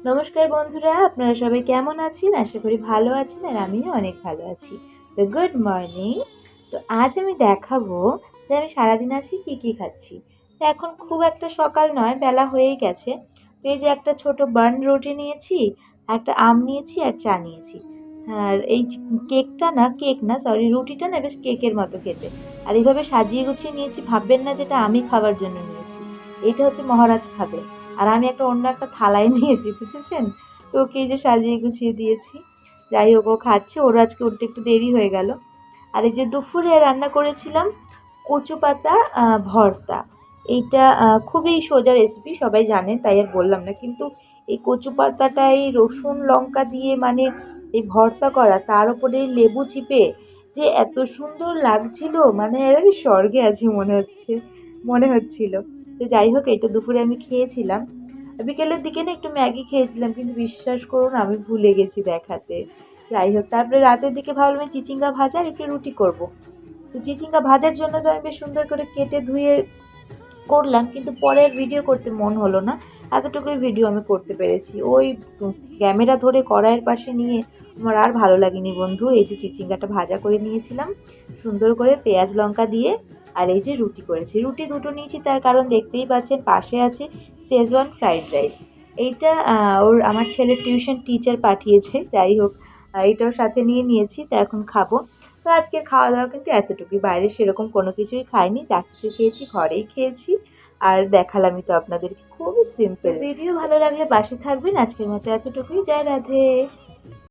নমস্কার বন্ধুরা, আপনারা সবাই কেমন আছেন? আশা করি ভালো আছেন আর আমিও অনেক ভালো আছি। তো গুড মর্নিং। তো আজ আমি দেখাবো যে আমি সারাদিন আজকে কী খাচ্ছি। তো এখন খুব একটা সকাল নয়, বেলা হয়েই গেছে। তো এই যে একটা ছোট বান রুটি নিয়েছি, একটা আম নিয়েছি আর চা নিয়েছি। আর এই কেক না সরি, রুটিটা না বেশ কেকের মতো খেতে। আর এইভাবে সাজিয়ে গুছিয়ে নিয়েছি, ভাববেন না যেটা আমি খাবার জন্য নিয়েছি। এটা হচ্ছে মহারাজ খাবে। আর আমি অন্য একটা থালায় নিয়েছি, বুঝেছেন? তো ওকে এই যে সাজিয়ে গুছিয়ে দিয়েছি। যাই হোক, ও খাচ্ছে। ওর আজকে উঠতে একটু দেরি হয়ে গেল। আর এই যে দুপুরে রান্না করেছিলাম কচু পাতা ভর্তা। এইটা খুবই সোজা রেসিপি, সবাই জানেন তাই আর বললাম না। কিন্তু এই কচু পাতাটা এই রসুন লঙ্কা দিয়ে মানে এই ভর্তা করা, তার উপরে লেবু চিপে যে এত সুন্দর লাগছিল, মানে আমি স্বর্গে আছি মনে হচ্ছিল। তো যাই হোক, এটা দুপুরে আমি খেয়েছিলাম। বিকেলের দিকে না একটু ম্যাগি খেয়েছিলাম, কিন্তু বিশ্বাস করুন আমি ভুলে গেছি দেখাতে। যাই হোক, তারপরে রাতের দিকে ভাবলাম চিচিঙ্গা ভাজা আর একটু রুটি করব। তো চিচিঙ্গা ভাজার জন্য তো আমি বেশ সুন্দর করে কেটে ধুয়ে করলাম, কিন্তু পরে আর ভিডিও করতে মন হলো না। এতটুকুই ভিডিও আমি করতে পেরেছি। ওই ক্যামেরা ধরে কড়াইয়ের পাশে নিয়ে আমার আর ভালো লাগেনি বন্ধু। এই যে চিচিঙ্গাটা ভাজা করে নিয়েছিলাম সুন্দর করে পেঁয়াজ লঙ্কা দিয়ে, আর এই যে রুটি করেছি। রুটি দুটো নিয়েছি, তার কারণ দেখতেই পাচ্ছেন পাশে আছে শেজওয়ান ফ্রাইড রাইস। এইটা আমার ছেলের টিউশন টিচার পাঠিয়েছে। যাই হোক, এইটাও সাথে নিয়ে নিয়েছি। তো এখন খাবো। তো আজকের খাওয়া দাওয়া কিন্তু এতটুকুই, বাইরে সেরকম কোনো কিছুই খাইনি। যা কিছু খেয়েছি ঘরেই খেয়েছি। আর দেখালামই তো আপনাদেরকে, খুবই সিম্পল। ভিডিও ভালো লাগলে পাশে থাকবেন। আজকের মতো এতটুকুই। জয় রাধে।